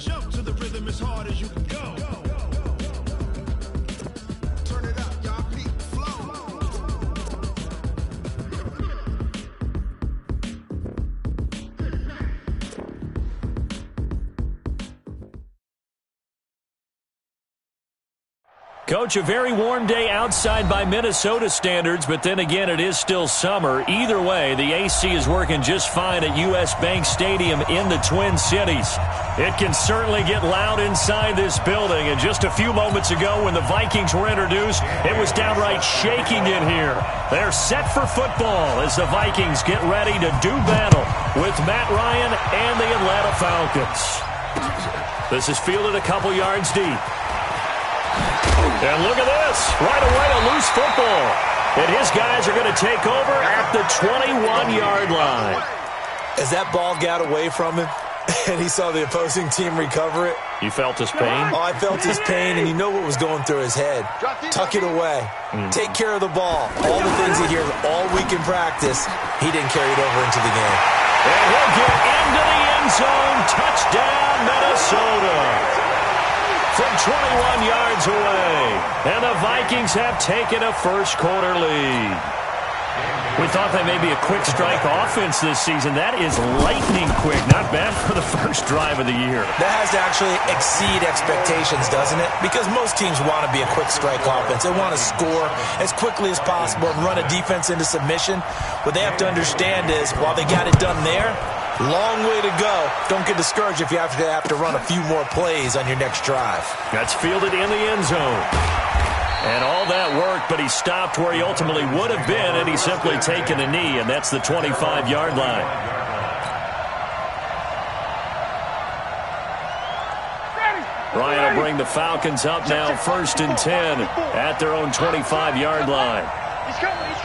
Jump to the rhythm as hard as you can go. Turn it up, y'all. Peak flow. Coach, a very warm day outside by Minnesota standards, but then again, it is still summer. Either way, the AC is working just fine at U.S. Bank Stadium in the Twin Cities. It can certainly get loud inside this building, and just a few moments ago when the Vikings were introduced, it was downright shaking in here. They're set for football as the Vikings get ready to do battle with Matt Ryan and the Atlanta Falcons. This is fielded a couple yards deep. And look at this. Right away, a loose football. And his guys are going to take over at the 21-yard line. As that ball got away from him and he saw the opposing team recover it. You felt his pain? Oh, I felt his pain, and you know what was going through his head. Tuck it away. Take care of the ball. All the things he hears all week in practice, he didn't carry it over into the game. And he'll get into the end zone. Touchdown, Minnesota. From 21 yards away. And the Vikings have taken a first-quarter lead. We thought that may be a quick strike offense this season. That is lightning quick. Not bad for the first drive of the year. That has to actually exceed expectations, doesn't it? Because most teams want to be a quick strike offense. They want to score as quickly as possible and run a defense into submission. What they have to understand is, while they got it done there, long way to go. Don't get discouraged if you have to run a few more plays on your next drive. That's fielded in the end zone. And all that worked, but he stopped where he ultimately would have been, and he's simply taken a knee, and that's the 25-yard line. Ryan will bring the Falcons up now, 1st and 10 at their own 25-yard line. He's coming. We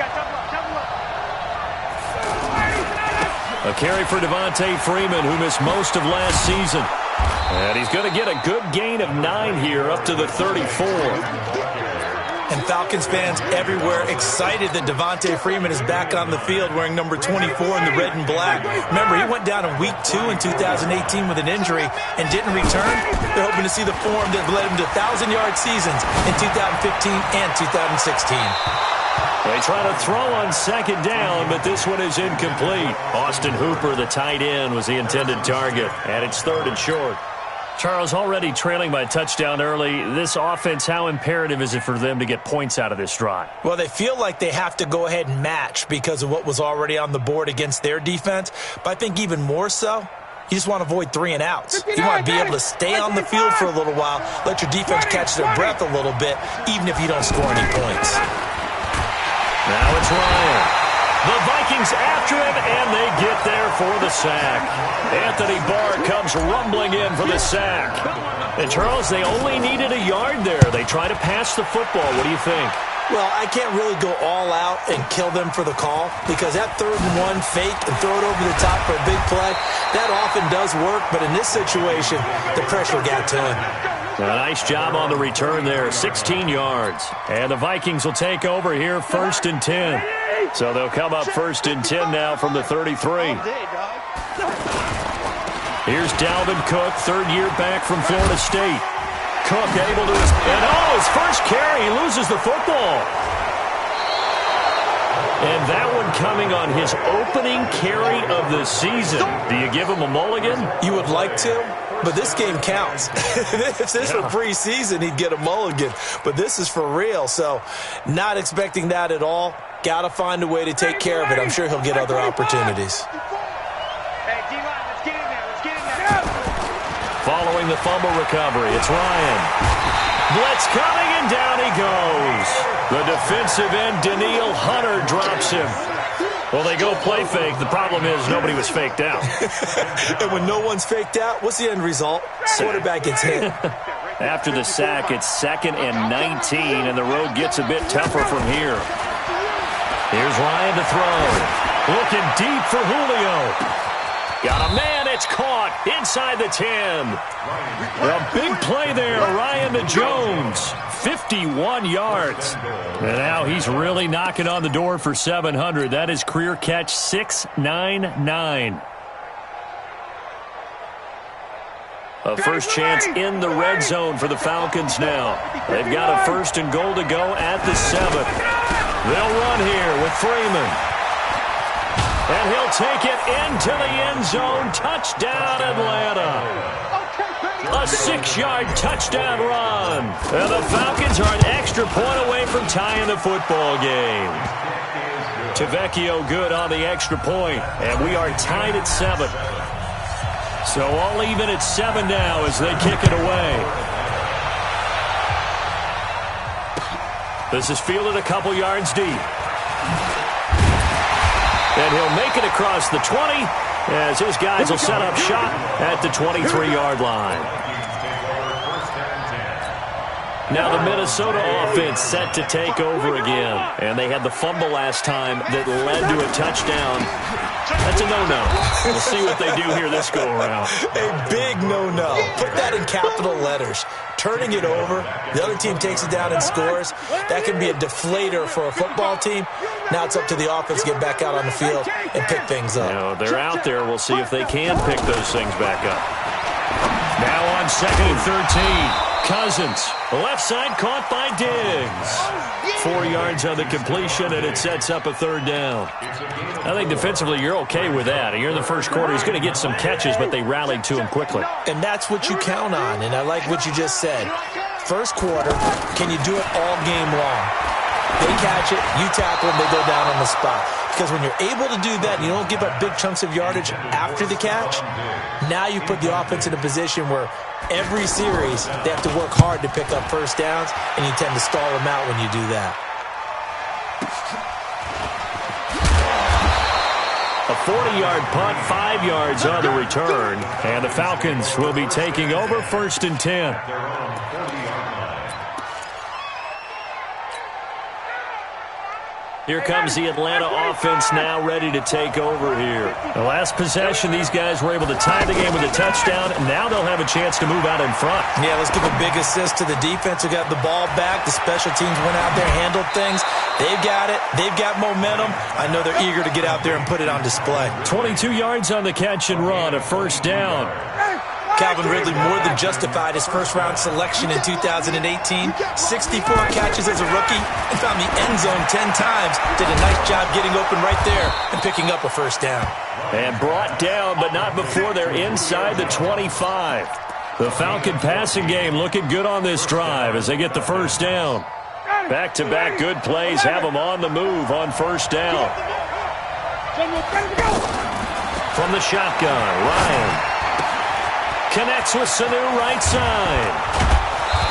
got double up. A carry for Devontae Freeman, who missed most of last season. And he's going to get a good gain of 9 here, up to the 34. And Falcons fans everywhere excited that Devontae Freeman is back on the field wearing number 24 in the red and black. Remember, he went down in week 2 in 2018 with an injury and didn't return. They're hoping to see the form that led him to 1,000-yard seasons in 2015 and 2016. They try to throw on second down, but this one is incomplete. Austin Hooper, the tight end, was the intended target, and it's 3rd and short. Charles, already trailing by a touchdown early. This offense, how imperative is it for them to get points out of this drive? Well, they feel like they have to go ahead and match because of what was already on the board against their defense. But I think even more so, you just want to avoid 3 and outs. You want to be able to stay on the field for a little while, let your defense catch their breath a little bit, even if you don't score any points. Now it's Ryan. The Vikings after him, and they get there for the sack. Anthony Barr comes rumbling in for the sack. And, Charles, they only needed a yard there. They try to pass the football. What do you think? Well, I can't really go all out and kill them for the call because that 3rd and 1 fake and throw it over the top for a big play, that often does work. But in this situation, the pressure got to him. A nice job on the return there, 16 yards. And the Vikings will take over here, 1st and 10. So they'll come up 1st and 10 now from the 33. Here's Dalvin Cook, 3rd year back from Florida State. Cook able to, his first carry, he loses the football. And that one coming on his opening carry of the season. Do you give him a mulligan? You would like to. But this game counts. If this were preseason, he'd get a mulligan. But this is for real, so not expecting that at all. Got to find a way to take care of it. I'm sure he'll get other opportunities. Hey, D-line, let's get in there. Following the fumble recovery, it's Ryan. Blitz coming, and down he goes. The defensive end, Danielle Hunter, drops him. Well, they go play fake. The problem is nobody was faked out. And when no one's faked out, what's the end result? Quarterback gets hit. After the sack, it's 2nd and 19, and the road gets a bit tougher from here. Here's Ryan to throw. Looking deep for Julio. Got a man, it's caught inside the 10. A big play there, Ryan to Jones. 51 yards. And now he's really knocking on the door for 700. That is career catch 699. A first chance in the red zone for the Falcons now. They've got a 1st and goal to go at the 7th. They'll run here with Freeman. And he'll take it into the end zone. Touchdown, Atlanta. A 6-yard touchdown run. And the Falcons are an extra point away from tying the football game. Tavecchio good on the extra point, and we are tied at 7. So all even at 7 now as they kick it away. This is fielded a couple yards deep. And he'll make it across the 20 as his guys will set up shop at the 23-yard line. Now the Minnesota offense set to take over again. And they had the fumble last time that led to a touchdown. That's a no-no. We'll see what they do here this go-around. A big no-no. Put that in capital letters. Turning it over, the other team takes it down and scores. That can be a deflator for a football team. Now it's up to the offense to get back out on the field and pick things up. You know, they're out there. We'll see if they can pick those things back up. Now on 2nd and 13. Cousins, left side caught by Diggs. 4 yards on the completion, and it sets up a 3rd down. I think defensively you're okay with that. Here in the first quarter, he's going to get some catches, but they rallied to him quickly. And that's what you count on, and I like what you just said. First quarter, can you do it all game long? They catch it, you tackle them, they go down on the spot. Because when you're able to do that, you don't give up big chunks of yardage after the catch, now you put the offense in a position where every series they have to work hard to pick up first downs, and you tend to stall them out when you do that. A 40-yard punt, 5 yards on the return, and the Falcons will be taking over 1st and 10. Here comes the Atlanta offense now ready to take over here. The last possession, these guys were able to tie the game with a touchdown. Now they'll have a chance to move out in front. Yeah, let's give a big assist to the defense who got the ball back. The special teams went out there, handled things. They've got it. They've got momentum. I know they're eager to get out there and put it on display. 22 yards on the catch and run, a 1st down. Calvin Ridley more than justified his first-round selection in 2018. 64 catches as a rookie and found the end zone 10 times. Did a nice job getting open right there and picking up a 1st down. And brought down, but not before they're inside the 25. The Falcon passing game looking good on this drive as they get the 1st down. Back-to-back good plays have them on the move on 1st down. From the shotgun, Ryan connects with Sanu right side.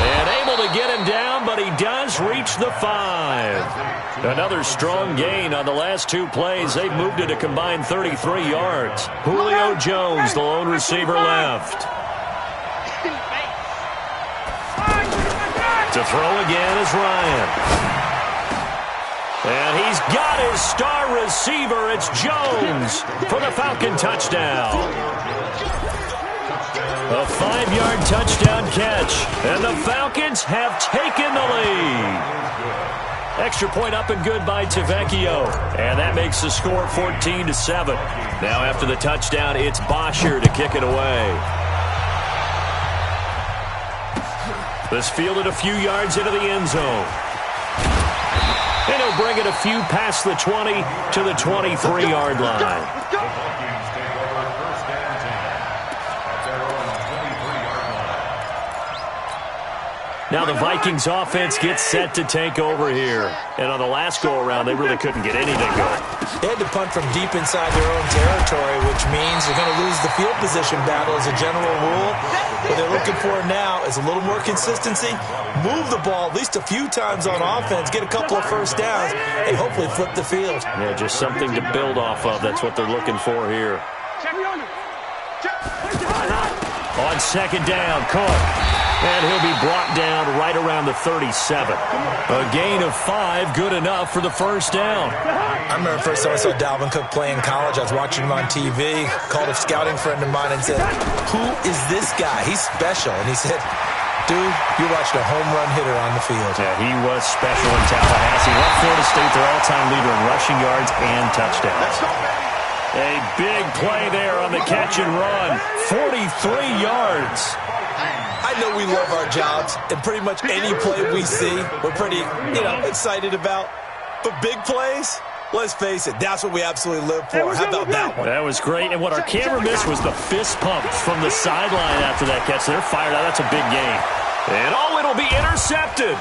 And able to get him down, but he does reach the 5. Another strong gain on the last 2 plays. They've moved it a combined 33 yards. Julio Jones, the lone receiver left. To throw again is Ryan. And he's got his star receiver. It's Jones for the Falcon touchdown. A 5-yard touchdown catch, and the Falcons have taken the lead. Extra point up and good by Tavecchio, and that makes the score 14-7. Now after the touchdown, it's Bosher to kick it away. This fielded a few yards into the end zone. And he'll bring it a few past the 20 to the 23-yard line. Now the Vikings offense gets set to take over here. And on the last go-around, they really couldn't get anything going. They had to punt from deep inside their own territory, which means they're going to lose the field position battle as a general rule. What they're looking for now is a little more consistency, move the ball at least a few times on offense, get a couple of first downs, and hopefully flip the field. Yeah, just something to build off of. That's what they're looking for here. On 2nd down, Cook. And he'll be brought down right around the 37. A gain of 5, good enough for the 1st down. I remember the first time I saw Dalvin Cook play in college. I was watching him on TV, called a scouting friend of mine and said, "Who is this guy? He's special." And he said, "Dude, you're watching a home run hitter on the field." Yeah, he was special in Tallahassee. Left Florida State their all-time leader in rushing yards and touchdowns. A big play there on the catch and run. 43 yards. I know we love our jobs, and pretty much any play we see, we're pretty, excited about. But big plays, let's face it, that's what we absolutely live for. How about that one? That was great, and what our camera missed was the fist pump from the sideline after that catch. They're fired out. That's a big gain. And, it'll be intercepted.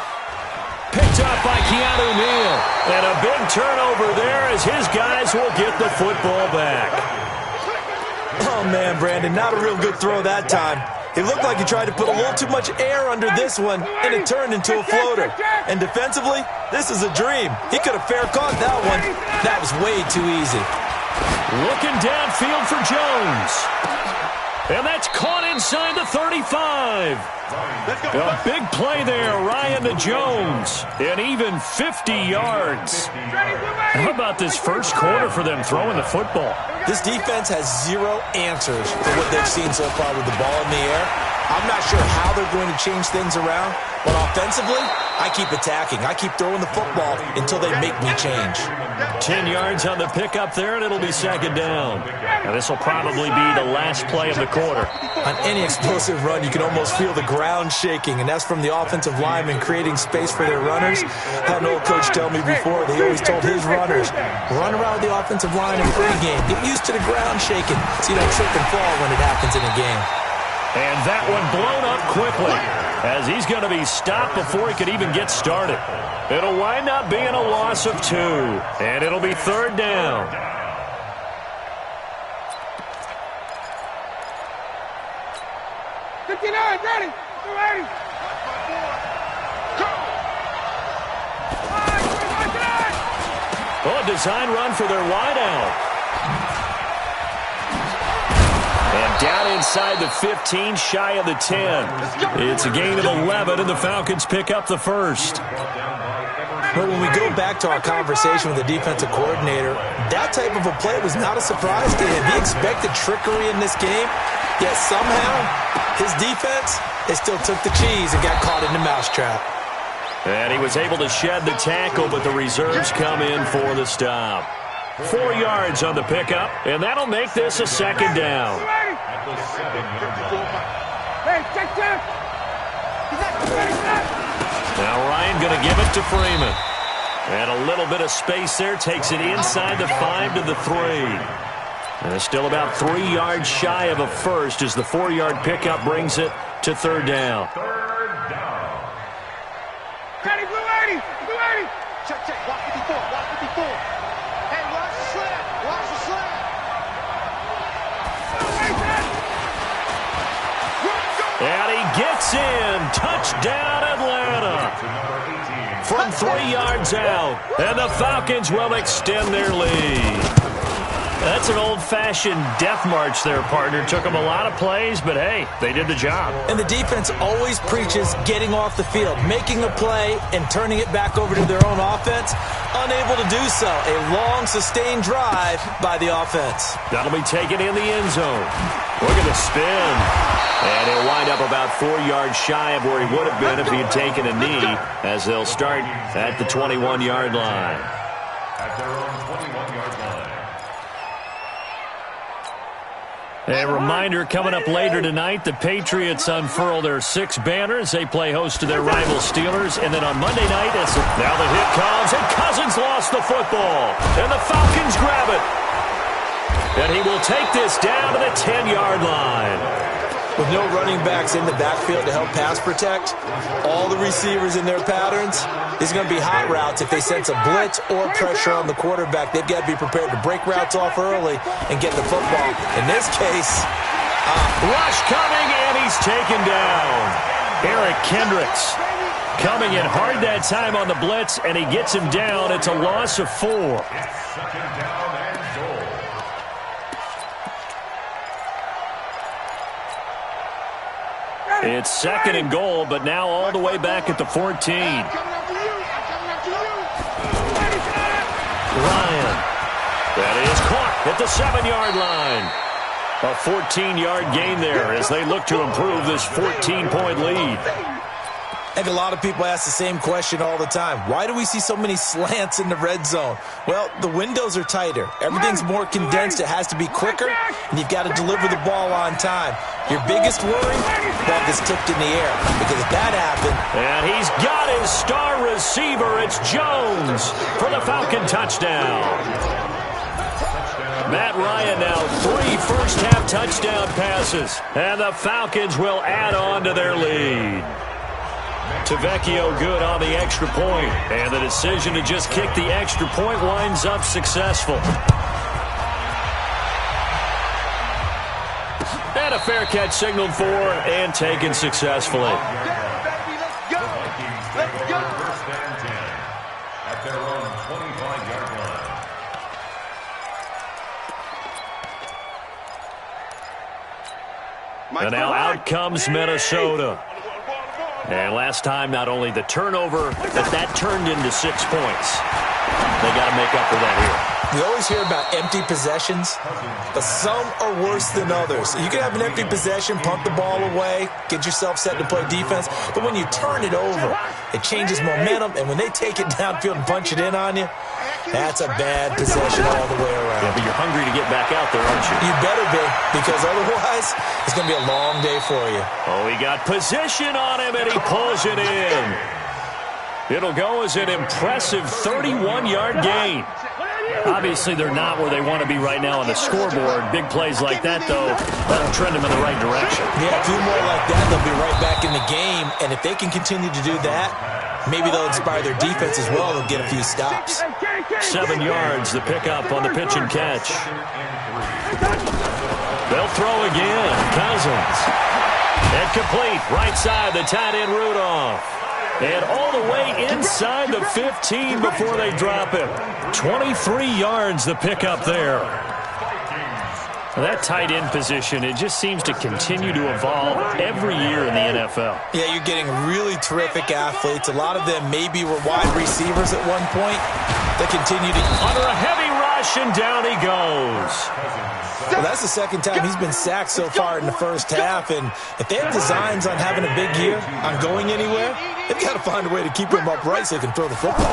Picked up by Keanu Neal. And a big turnover there as his guys will get the football back. Oh, man, Brandon, not a real good throw that time. It looked like he tried to put a little too much air under this one, and it turned into a floater. And defensively, this is a dream. He could have fair caught that one. That was way too easy. Looking downfield for Jones. And that's caught inside the 35. A big play there, Ryan to Jones. And even 50 yards. How about this first quarter for them throwing the football? This defense has zero answers for what they've seen so far with the ball in the air. I'm not sure how they're going to change things around, but offensively, I keep attacking. I keep throwing the football until they make me change. 10 yards on the pickup there, and it'll be second down. Now, this will probably be the last play of the quarter. On any explosive run, you can almost feel the ground shaking, and that's from the offensive linemen creating space for their runners. I had an old coach tell me before, he always told his runners, run around with the offensive line in pregame. Get used to the ground shaking so you don't trip and fall when it happens in a game. And that one blown up quickly as he's going to be stopped before he could even get started. It'll wind up being a loss of 2, and it'll be third down. Ready. Oh, a design run for their wideout. And down inside the 15, shy of the 10. It's a gain of 11, and the Falcons pick up the first. But when we go back to our conversation with the defensive coordinator, that type of a play was not a surprise to him. He expected trickery in this game, yet somehow his defense, they still took the cheese and got caught in the mousetrap. And he was able to shed the tackle, but the reserves come in for the stop. 4 yards on the pickup, and that'll make this a second down. Now Ryan going to give it to Freeman. And a little bit of space there, takes it inside the 5 to the 3. And it's still about 3 yards shy of a first as the 4-yard pickup brings it to third down. Ready, blue 80. Check. Watch 54. Hey, watch the slant. And he gets in. Touchdown, Atlanta. From 3 yards out. And the Falcons will extend their lead. That's an old-fashioned death march there, partner. Took them a lot of plays, but hey, they did the job. And the defense always preaches getting off the field, making a play, and turning it back over to their own offense. Unable to do so. A long, sustained drive by the offense. That'll be taken in the end zone. Look at the spin. And he'll wind up about 4 yards shy of where he would have been if he had taken a knee, as they'll start at the 21-yard line. At their own 21-yard line. A reminder coming up later tonight, the Patriots unfurl their 6 banners. They play host to their rival Steelers. And then on Monday night, now the hit comes, and Cousins lost the football. And the Falcons grab it. And he will take this down to the 10-yard line. With no running backs in the backfield to help pass protect, all the receivers in their patterns, these are going to be hot routes. If they sense a blitz or pressure on the quarterback, they've got to be prepared to break routes off early and get the football. In this case, rush coming, and he's taken down. Eric Kendricks coming in hard that time on the blitz, and he gets him down. It's a loss of 4. It's second and goal, but now all the way back at the 14. Ryan. That is caught at the 7-yard line. A 14-yard gain there as they look to improve this 14-point lead. I think a lot of people ask the same question all the time. Why do we see so many slants in the red zone? Well, the windows are tighter. Everything's more condensed. It has to be quicker, and you've got to deliver the ball on time. Your biggest worry, the ball gets tipped in the air. Because if that happened... And he's got his star receiver. It's Jones for the Falcon touchdown. Matt Ryan now 3 first-half touchdown passes. And the Falcons will add on to their lead. Tavecchio good on the extra point. And the decision to just kick the extra point winds up successful. And a fair catch signaled for and taken successfully. At their own 25-yard line. And now out comes Minnesota. And last time, not only the turnover, but that turned into 6 points. They got to make up for that here. We always hear about empty possessions, but some are worse than others. You can have an empty possession, punt the ball away, get yourself set to play defense, but when you turn it over, it changes momentum, and when they take it downfield and punch it in on you, that's a bad possession all the way around. Yeah, but you're hungry to get back out there, aren't you? You better be, because otherwise, it's going to be a long day for you. Oh, he got position on him, and he pulls it in. It'll go as an impressive 31-yard gain. Obviously, they're not where they want to be right now on the scoreboard. Big plays like that, though, that'll trend them in the right direction. Yeah, a few more like that, they'll be right back in the game. And if they can continue to do that, maybe they'll inspire their defense as well. They'll get a few stops. 7 yards, the pickup on the pitch and catch. They'll throw again. Cousins. And complete. Right side, the tight end Rudolph. And all the way inside the 15 before they drop him. 23 yards the pickup there. That tight end position, it just seems to continue to evolve every year in the NFL. Yeah, you're getting really terrific athletes. A lot of them maybe were wide receivers at one point. They continue to... Under a heavy rush, and down he goes. Well, that's the second time he's been sacked so far in the first half, and if they have designs on having a big year, on going anywhere, they've got to find a way to keep him upright so they can throw the football.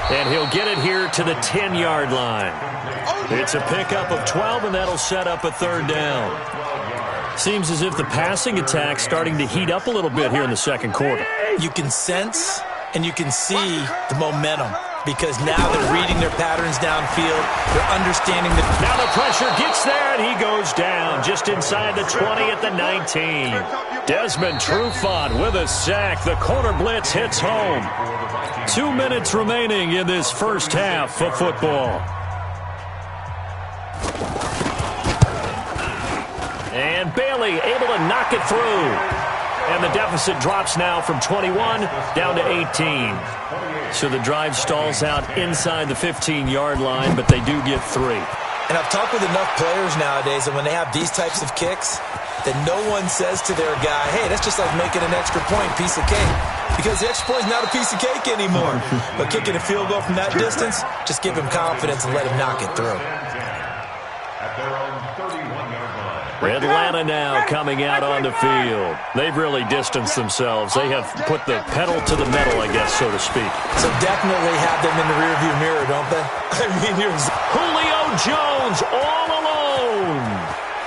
And he'll get it here to the 10-yard line. It's a pickup of 12, and that'll set up a third down. Seems as if the passing attack's starting to heat up a little bit here in the second quarter. You can sense and you can see the momentum because now they're reading their patterns downfield. They're understanding the... Now the pressure gets there, and he goes down just inside the 20 at the 19. Desmond Trufant with a sack. The corner blitz hits home. 2 minutes remaining in this first half of football. And Bailey able to knock it through. And the deficit drops now from 21 down to 18. So the drive stalls out inside the 15-yard line, but they do get 3. And I've talked with enough players nowadays, and when they have these types of kicks, that no one says to their guy, hey, that's just like making an extra point, piece of cake. Because the extra point is not a piece of cake anymore. But kicking a field goal from that distance, just give him confidence and let him knock it through. At their own 31-yard line. Atlanta now coming out on the field. They've really distanced themselves. They have put the pedal to the metal, I guess, so to speak. So definitely have them in the rearview mirror, don't they? I mean, Julio Jones all alone.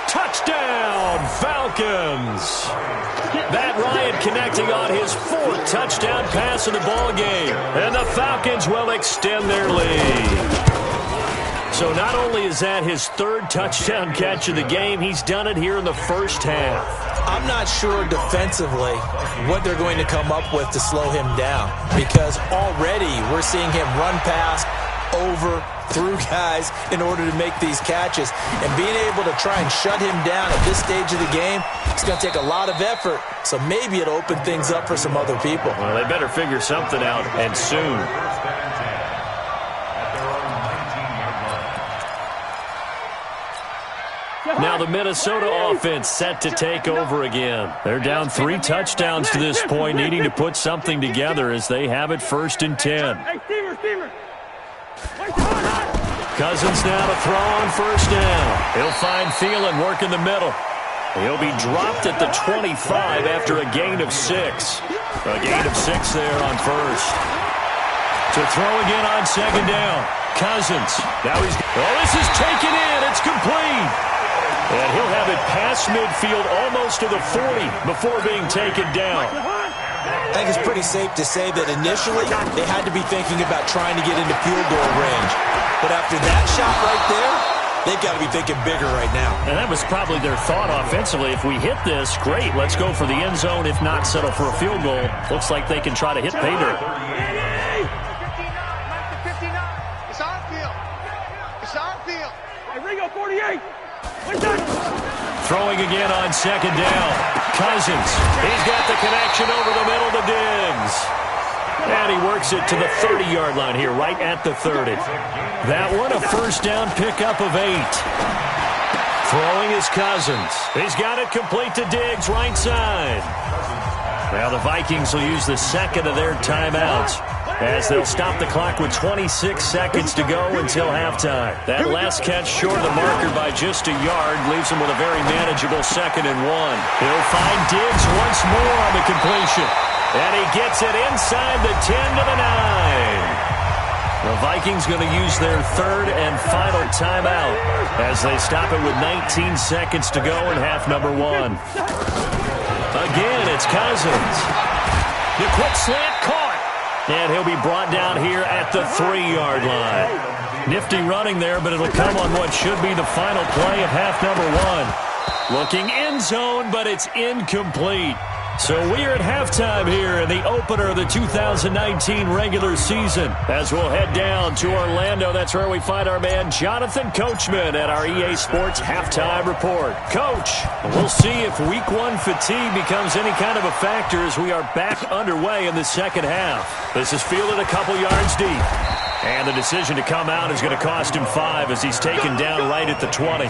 Touchdown, Falcons. Matt Ryan connecting on his 4th touchdown pass of the ball game. And the Falcons will extend their lead. So not only is that his 3rd touchdown catch of the game, he's done it here in the first half. I'm not sure defensively what they're going to come up with to slow him down, because already we're seeing him run past, over, through guys in order to make these catches. And being able to try and shut him down at this stage of the game, it's going to take a lot of effort. So maybe it'll open things up for some other people. Well, they better figure something out, and soon. Now the Minnesota offense set to take over again. They're down 3 touchdowns to this point, needing to put something together as they have it 1st and 10. Cousins now to throw on 1st down. He'll find Thielen working the middle. He'll be dropped at the 25 after a gain of 6. A gain of 6 there on first. To throw again on second down. Cousins. Now he's... Oh, this is taken in. It's complete. And he'll have it past midfield almost to the 40 before being taken down. I think it's pretty safe to say that initially they had to be thinking about trying to get into field goal range. But after that shot right there, they've got to be thinking bigger right now. And that was probably their thought offensively. If we hit this, great, let's go for the end zone. If not, settle for a field goal. Looks like they can try to hit pay dirt. 59, it's on field. It's on field. Hey, Ringo, 48. Throwing again on second down. Cousins. He's got the connection over the middle to Diggs. And he works it to the 30-yard line here, right at the 30. That one, a first down pickup of 8. Throwing is Cousins. He's got it complete to Diggs, right side. Now the Vikings will use the second of their timeouts as they'll stop the clock with 26 seconds to go until halftime. That last catch short of the marker by just a yard leaves him with a very manageable 2nd and 1. He'll find Diggs once more on the completion. And he gets it inside the 10 to the 9. The Vikings going to use their 3rd and final timeout as they stop it with 19 seconds to go in half number 1. Again, it's Cousins. The quick slant caught. And he'll be brought down here at the 3-yard line. Nifty running there, but it'll come on what should be the final play of half number 1. Looking end zone, but it's incomplete. So we are at halftime here in the opener of the 2019 regular season. As we'll head down to Orlando, that's where we find our man Jonathan Coachman at our EA Sports Halftime Report. Coach, we'll see if Week 1 fatigue becomes any kind of a factor as we are back underway in the second half. This is fielded a couple yards deep. And the decision to come out is going to cost him 5 as he's taken down right at the 20.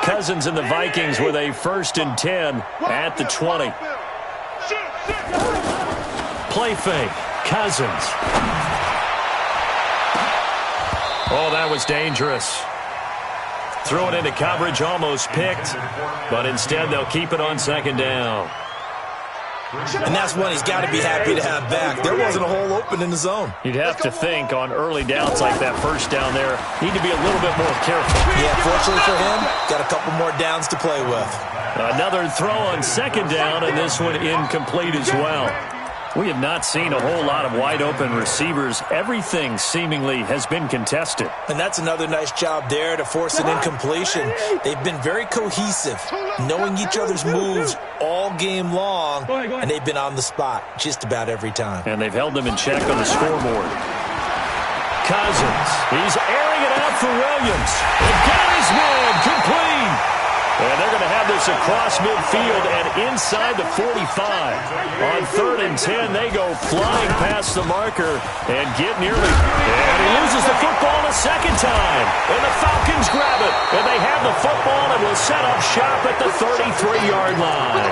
Cousins and the Vikings with a 1st and 10 at the 20. Play fake. Cousins. Oh, that was dangerous. Throw it into coverage, almost picked. But instead, they'll keep it on 2nd down. And that's one he's got to be happy to have back. There wasn't a hole open in the zone. You'd have to think on early downs like that first down there, need to be a little bit more careful. Yeah, fortunately for him, got a couple more downs to play with. Another throw on 2nd down, and this one incomplete as well. We have not seen a whole lot of wide-open receivers. Everything seemingly has been contested. And that's another nice job there to force an incompletion. They've been very cohesive, knowing each other's moves all game long, and they've been on the spot just about every time. And they've held them in check on the scoreboard. Cousins, he's airing it out for Williams. And got his man complete. And they're going to have this across midfield and inside the 45. On 3rd and 10, they go flying past the marker and get nearly. And he loses the football a 2nd time. And the Falcons grab it. And they have the football and will set up shop at the 33-yard line.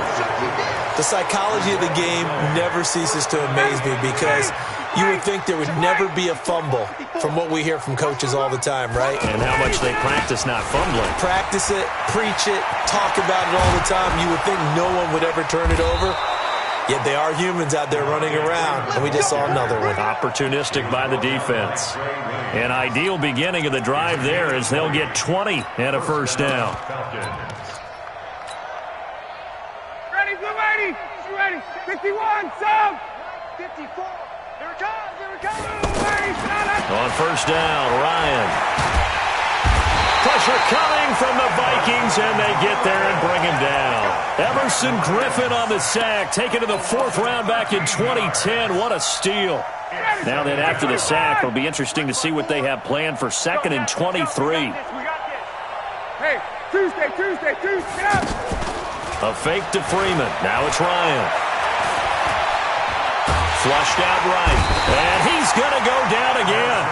The psychology of the game never ceases to amaze me because you would think there would never be a fumble from what we hear from coaches all the time, right? And how much they practice not fumbling. Practice it, preach it, talk about it all the time. You would think no one would ever turn it over. Yet they are humans out there running around, and we just saw another one. Opportunistic by the defense. An ideal beginning of the drive there as they'll get 20 and a first down. Ready, blue 80. You ready? 51, sub. 54. Here it comes, here it comes. On first down, Ryan. Pressure coming from the Vikings, and they get there and bring him down. Everson Griffin on the sack, taken to the 4th round back in 2010. What a steal. Now then, after the sack, it'll be interesting to see what they have planned for 2nd and 23. Hey, Tuesday, get up. A fake to Freeman. Now it's Ryan. Flushed out right. And he's going to go down again.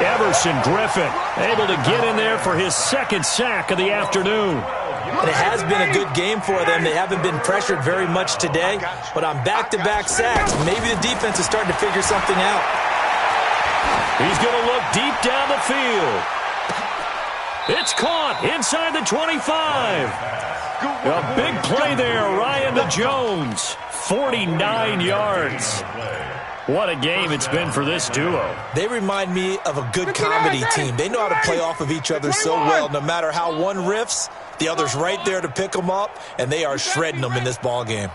Everson Griffin able to get in there for his 2nd sack of the afternoon. And it has been a good game for them. They haven't been pressured very much today, but on back-to-back sacks, maybe the defense is starting to figure something out. He's going to look deep down the field. It's caught inside the 25. A big play there, Ryan to Jones. 49 yards. What a game it's been for this duo. They remind me of a good comedy team. They know how to play off of each other so well. No matter how one riffs, the other's right there to pick them up, and they are shredding them in this ball game.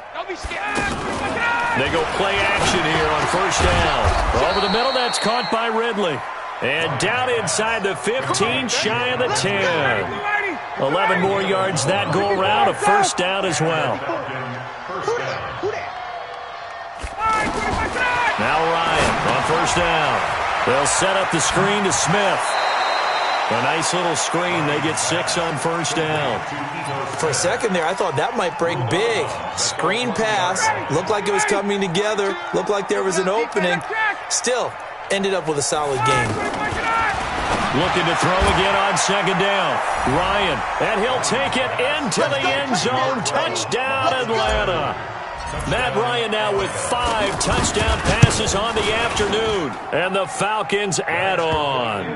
They go play action here on first down. Over the middle, that's caught by Ridley. And down inside the 15, shy of the 10. 11 more yards that go around, a first down as well. Now Ryan on first down. They'll set up the screen to Smith. A nice little screen. They get 6 on first down. For a second there, I thought that might break big. Screen pass. Looked like it was coming together. Looked like there was an opening. Still, ended up with a solid game. Looking to throw again on second down. Ryan, and he'll take it into the end zone. Touchdown, Atlanta. Matt Ryan now with 5 touchdown passes on the afternoon. And the Falcons add on.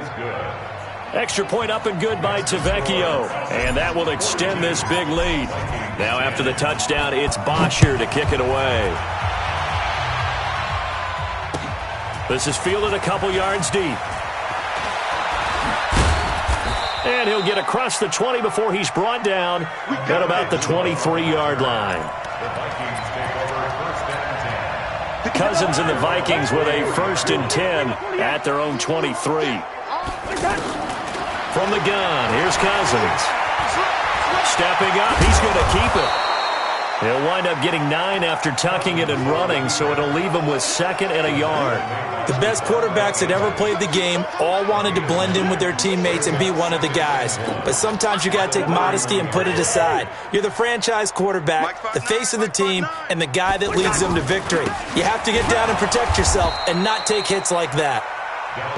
Extra point up and good by Tavecchio. And that will extend this big lead. Now after the touchdown, it's Bosher to kick it away. This is fielded a couple yards deep. And he'll get across the 20 before he's brought down at about the 23-yard line. Cousins and the Vikings with a 1st and 10 at their own 23. From the gun, here's Cousins. Stepping up, he's going to keep it. He'll wind up getting 9 after tucking it and running, so it'll leave him with 2nd and a yard. The best quarterbacks that ever played the game all wanted to blend in with their teammates and be one of the guys. But sometimes you got to take modesty and put it aside. You're the franchise quarterback, the face of the team, and the guy that leads them to victory. You have to get down and protect yourself and not take hits like that.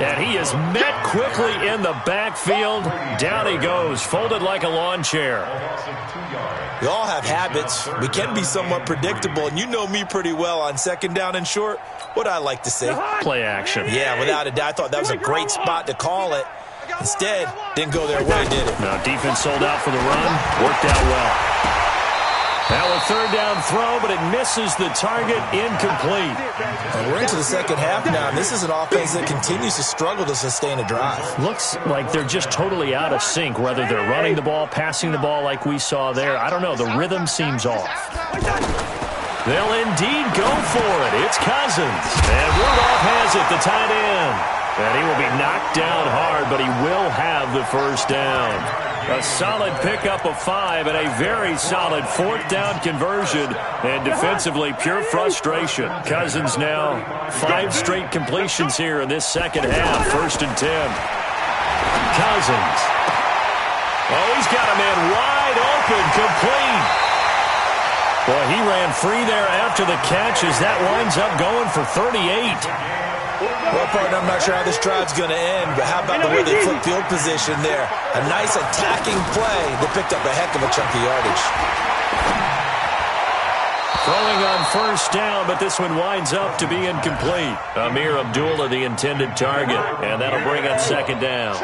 And he is met quickly in the backfield. Down he goes, folded like a lawn chair. We all have habits. We can be somewhat predictable, and you know me pretty well on second down and short. What I like to say? Play action. Yeah, without a doubt. I thought that was a great spot to call it. Instead, didn't go their way, did it? No, defense sold out for the run. Worked out well. Now a 3rd down throw, but it misses the target, incomplete. And we're into the second half now, and this is an offense that continues to struggle to sustain a drive. Looks like they're just totally out of sync, whether they're running the ball, passing the ball like we saw there. I don't know. The rhythm seems off. They'll indeed go for it. It's Cousins. And Rudolph has it, the tight end. And he will be knocked down hard, but he will have the first down. A solid pickup of 5 and a very solid 4th down conversion. And defensively, pure frustration. Cousins now 5 straight completions here in this second half. 1st and 10. Cousins. Oh, he's got a man wide open, complete. Boy, he ran free there after the catch as that winds up going for 38. Well, partner, I'm not sure how this drive's going to end, but how about the way they flip field position there? A nice attacking play that picked up a heck of a chunk of yardage. Throwing on first down, but this one winds up to be incomplete. Amir Abdullah, the intended target, and that'll bring up 2nd down.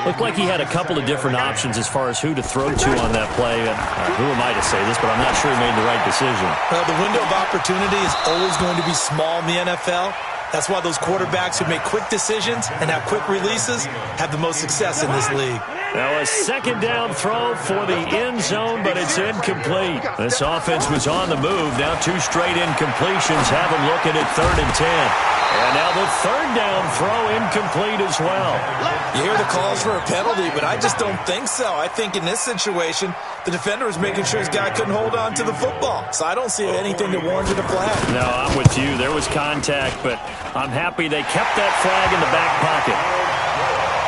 Looked like he had a couple of different options as far as who to throw to on that play. And who am I to say this, but I'm not sure he made the right decision. Well, the window of opportunity is always going to be small in the NFL. That's why those quarterbacks who make quick decisions and have quick releases have the most success in this league. Now a 2nd down throw for the end zone, but it's incomplete. This offense was on the move. Now 2 straight incompletions have them looking at 3rd and 10. And now the 3rd down throw incomplete as well. You hear the calls for a penalty, but I just don't think so. I think in this situation, the defender was making sure his guy couldn't hold on to the football. So I don't see anything that warranted a flag. No, I'm with you. There was contact, but I'm happy they kept that flag in the back pocket.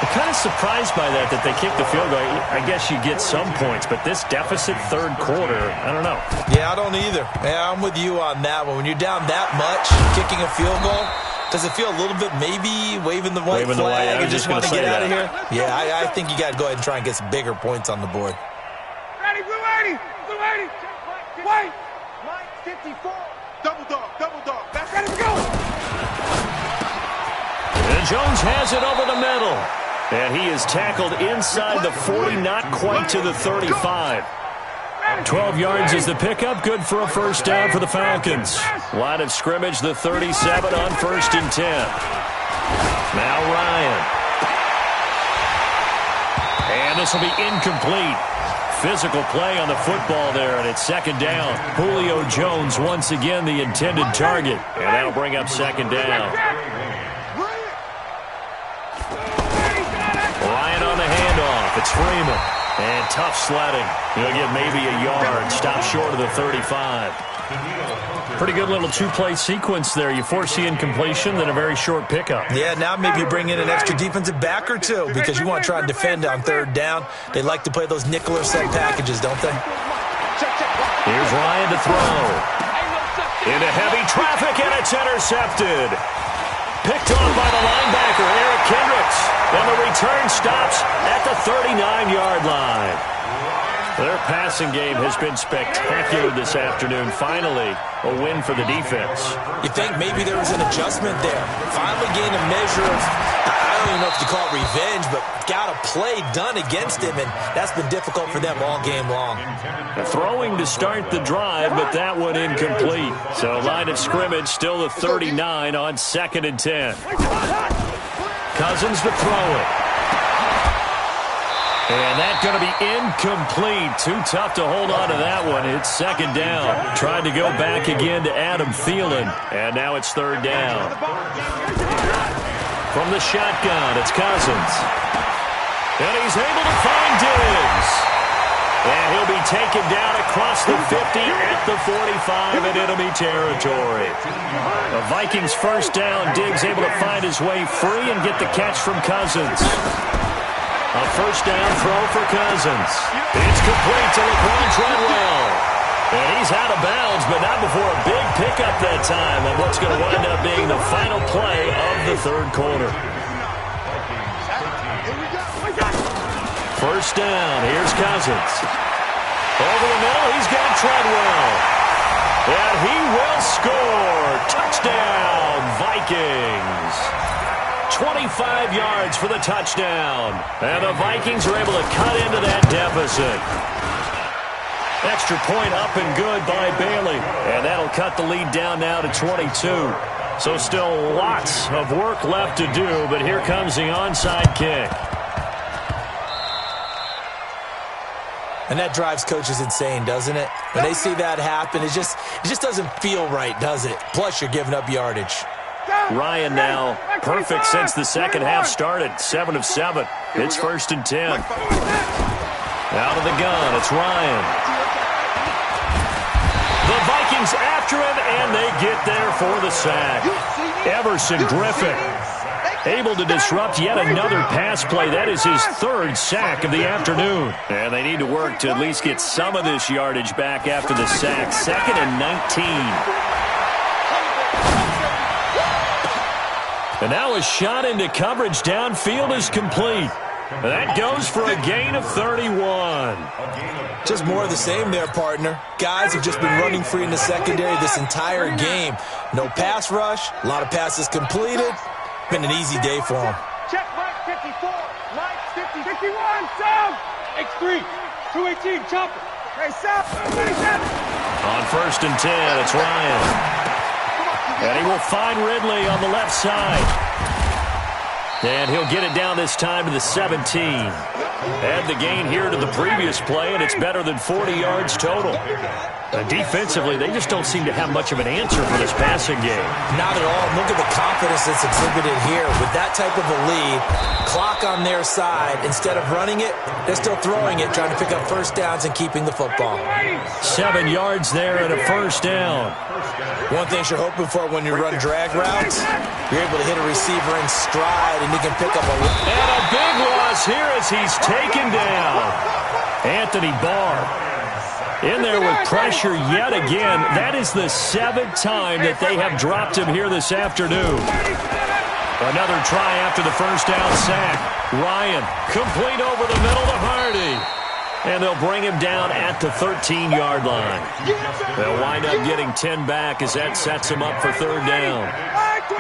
I'm kind of surprised by that they kicked the field goal. I guess you get some points, but this deficit 3rd quarter, I don't know. Yeah, I don't either. Yeah, I'm with you on that one. When you're down that much, kicking a field goal, does it feel a little bit maybe waving the white flag and just want to get out of here? Yeah, I think you got to go ahead and try and get some bigger points on the board. Ready, blue 80, blue 80. White. Mike 54. Double dog, double dog. That's ready to go. And Jones has it over the middle. And he is tackled inside the 40, not quite to the 35. 12 yards is the pickup, good for a first down for the Falcons. Line of scrimmage, the 37 on 1st and 10. Now Ryan. And this will be incomplete. Physical play on the football there, and it's 2nd down. Julio Jones once again the intended target, and that'll bring up 2nd down. Ryan on the handoff. It's Freeman. And tough sledding. He'll get maybe a yard. Stop short of the 35. Pretty good little two-play sequence there. You force the incompletion, then a very short pickup. Yeah, now maybe you bring in an extra defensive back or two because you want to try and defend on 3rd down. They like to play those nickel or set packages, don't they? Here's Ryan to throw. Into heavy traffic, and it's intercepted. Picked off by the linebacker, Eric Kendricks. And the return stops at the 39-yard line. Their passing game has been spectacular this afternoon. Finally, a win for the defense. You think maybe there was an adjustment there. Finally gained a measure of, I don't even know if you call it revenge, but got a play done against him, and that's been difficult for them all game long. Throwing to start the drive, but that one incomplete. So line of scrimmage still the 39 on 2nd and 10. Cousins to throw it. And that's going to be incomplete. Too tough to hold on to that one. It's 2nd down. Tried to go back again to Adam Thielen. And now it's 3rd down. From the shotgun, it's Cousins. And he's able to find Diggs. And he'll be taken down across the 50 at the 45 in enemy territory. The Vikings first down. Diggs able to find his way free and get the catch from Cousins. A first down throw for Cousins. It's complete to LeBron Treadwell. And he's out of bounds, but not before a big pickup that time on what's going to wind up being the final play of the 3rd quarter. First down, here's Cousins. Over the middle, he's got Treadwell. And he will score. Touchdown, Vikings. 25 yards for the touchdown. And the Vikings are able to cut into that deficit. Extra point up and good by Bailey. And that'll cut the lead down now to 22. So still lots of work left to do, but here comes the onside kick. And that drives coaches insane, doesn't it? When they see that happen, it just doesn't feel right, does it? Plus, you're giving up yardage. Ryan now perfect since the second half started. 7 of 7. It's 1st and 10. Out of the gun, it's Ryan. The Vikings after him, and they get there for the sack. Everson Griffin able to disrupt yet another pass play. That is his 3rd sack of the afternoon. And they need to work to at least get some of this yardage back after the sack. 2nd and 19. And now a shot into coverage downfield is complete. And that goes for a gain of 31. Just more of the same there, partner. Guys have just been running free in the secondary this entire game. No pass rush, a lot of passes completed. Been an easy day for them. Check Mike 54, Mike 50, 51, Sam! X3, 218, chopper. Hey, Sam, 27. On 1st and 10, it's Ryan. And he will find Ridley on the left side. And he'll get it down this time to the 17. Add the gain here to the previous play, and it's better than 40 yards total. Defensively, they just don't seem to have much of an answer for this passing game. Not at all. Look at the confidence that's exhibited here. With that type of a lead, clock on their side, instead of running it, they're still throwing it, trying to pick up first downs and keeping the football. 7 yards there and a first down. One thing you're hoping for when you run drag routes, you're able to hit a receiver in stride and he can pick up a... And a big loss here as he's taken down. Anthony Barr in there with pressure yet again. That is the 7th time that they have dropped him here this afternoon. Another try after the first down sack. Ryan complete over the middle to Hardy. And they'll bring him down at the 13-yard line. They'll wind up getting 10 back as that sets him up for 3rd down.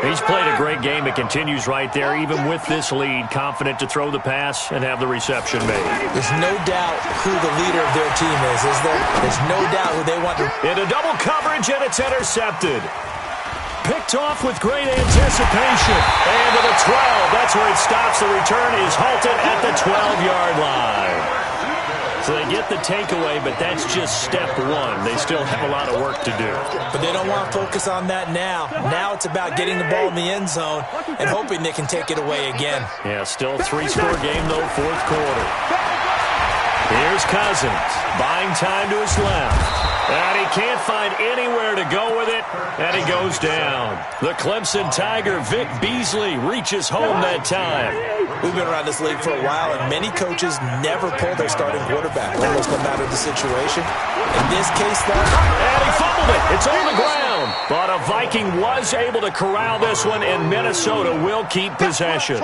He's played a great game. It continues right there, even with this lead, confident to throw the pass and have the reception made. There's no doubt who the leader of their team is there? There's no doubt who they want to... Into double coverage, and it's intercepted. Picked off with great anticipation. And to the 12. That's where it stops. The return is halted at the 12-yard line. So they get the takeaway, but that's just step one. They still have a lot of work to do. But they don't want to focus on that now. Now it's about getting the ball in the end zone and hoping they can take it away again. Yeah, still a 3-score game, though, fourth quarter. Here's Cousins, buying time to his left. And he can't find anywhere to go with it, and he goes down. The Clemson Tiger, Vic Beasley, reaches home that time. We've been around this league for a while, and many coaches never pull their starting quarterback, almost no matter the situation. In this case, though... And he fumbled it. It's on the ground. But a Viking was able to corral this one, and Minnesota will keep possession.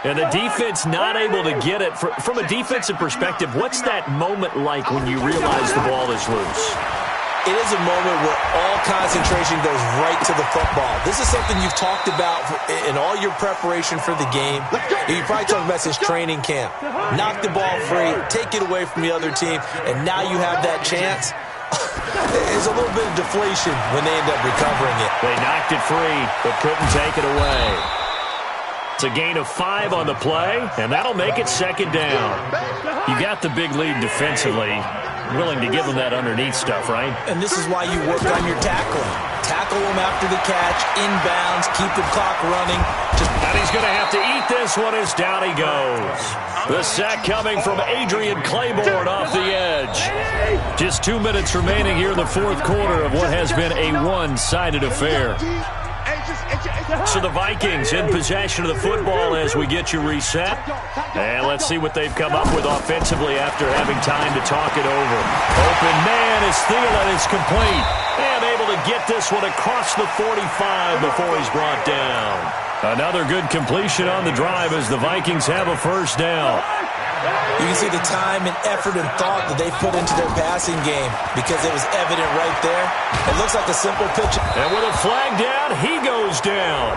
And the defense not able to get it. From a defensive perspective, what's that moment like when you realize the ball is loose? It is a moment where all concentration goes right to the football. This is something you've talked about in all your preparation for the game. You probably talked about since training camp. Knock the ball free, take it away from the other team, and now you have that chance. There's a little bit of deflation when they end up recovering it. They knocked it free, but couldn't take it away. It's a gain of 5 on the play, and that'll make it second down. You got the big lead defensively. Willing to give them that underneath stuff, right? And this is why you work on your tackling. Tackle them after the catch, inbounds, keep the clock running. And he's going to have to eat this one as down he goes. The sack coming from Adrian Claiborne off the edge. Just 2 minutes remaining here in the fourth quarter of what has been a one-sided affair. So the Vikings in possession of the football as we get you reset. And let's see what they've come up with offensively after having time to talk it over. Open man is Thielen. It's complete. And able to get this one across the 45 before he's brought down. Another good completion on the drive as the Vikings have a first down. You can see the time and effort and thought that they put into their passing game because it was evident right there. It looks like a simple pitch. And with a flag down, he goes down.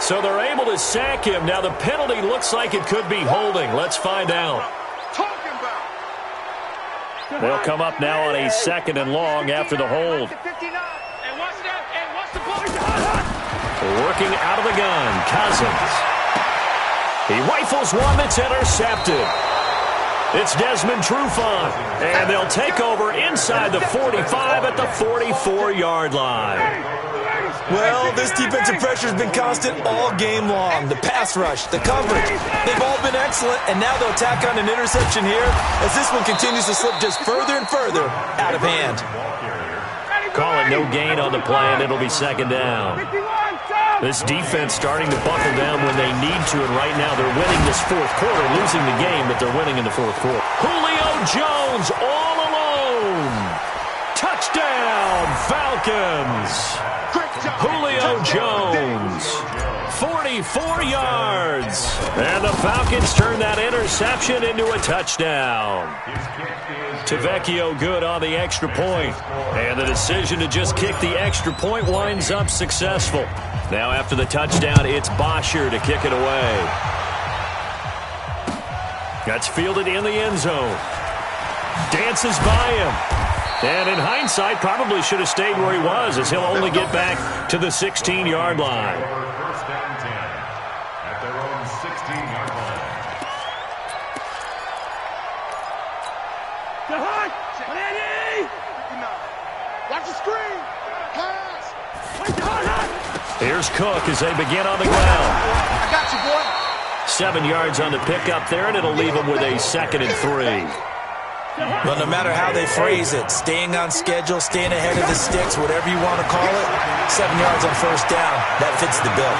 So they're able to sack him. Now the penalty looks like it could be holding. Let's find out. They'll come up now on a second and long after the hold. Working out of the gun, Cousins. He rifles one that's intercepted. It's Desmond Trufant, and they'll take over inside the 45 at the 44-yard line. Well, this defensive pressure has been constant all game long. The pass rush, the coverage, they've all been excellent, and now they'll tack on an interception here as this one continues to slip just further and further out of hand. Call it no gain on the play, and it'll be second down. This defense starting to buckle down when they need to, and right now they're winning this fourth quarter, losing the game, but they're winning in the fourth quarter. Julio Jones all alone. Touchdown, Falcons. Julio Jones, 44 yards. And the Falcons turn that interception into a touchdown. Tavecchio good on the extra point. And the decision to just kick the extra point winds up successful. Now after the touchdown, it's Bosher to kick it away. That's fielded in the end zone. Dances by him. And in hindsight, probably should have stayed where he was as he'll only get back to the 16-yard line. First down 10 at their own 16-yard line. Watch the screen. Pass. Here's Cook as they begin on the ground. I got you, boy. 7 yards on the pickup there, and it'll leave them with a 2nd and 3. Well, no matter how they phrase it, staying on schedule, staying ahead of the sticks, whatever you want to call it, 7 yards on first down, that fits the bill.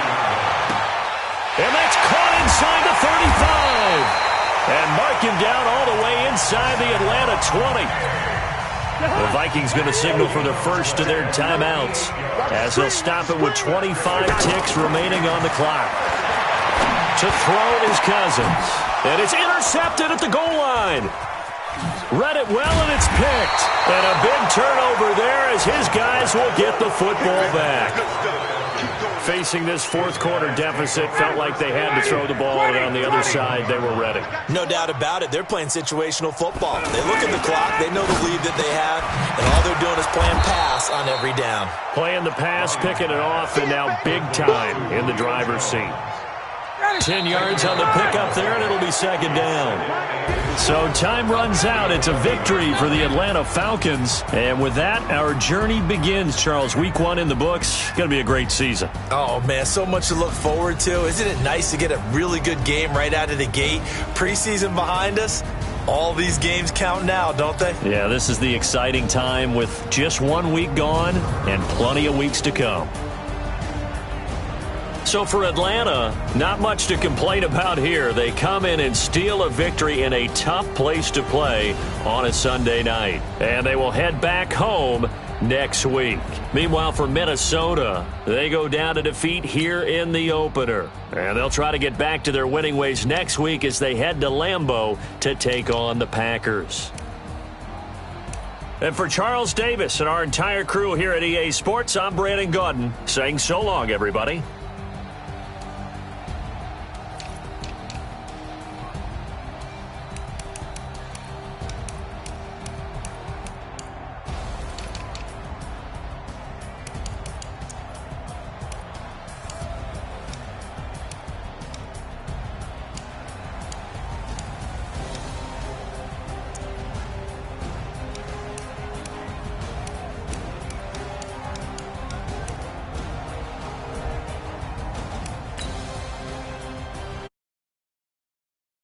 And that's caught inside the 35. And mark him down all the way inside the Atlanta 20. The Vikings going to signal for the first of their timeouts as they'll stop it with 25 ticks remaining on the clock. To throw is Cousins. And it's intercepted at the goal line. Read it well, and it's picked. And a big turnover there as his guys will get the football back. Facing this fourth quarter deficit, felt like they had to throw the ball, and on the other side, they were ready. No doubt about it. They're playing situational football. They look at the clock. They know the lead that they have, and all they're doing is playing pass on every down. Playing the pass, picking it off, and now big time in the driver's seat. 10 yards on the pickup there, and it'll be second down. So time runs out. It's a victory for the Atlanta Falcons. And with that, our journey begins, Charles. Week 1 in the books. Going to be a great season. Oh, man, so much to look forward to. Isn't it nice to get a really good game right out of the gate? Preseason behind us. All these games count now, don't they? Yeah, this is the exciting time with just 1 week gone and plenty of weeks to come. So for Atlanta, not much to complain about here. They come in and steal a victory in a tough place to play on a Sunday night. And they will head back home next week. Meanwhile, for Minnesota, they go down to defeat here in the opener. And they'll try to get back to their winning ways next week as they head to Lambeau to take on the Packers. And for Charles Davis and our entire crew here at EA Sports, I'm Brandon Gaudin saying so long, everybody.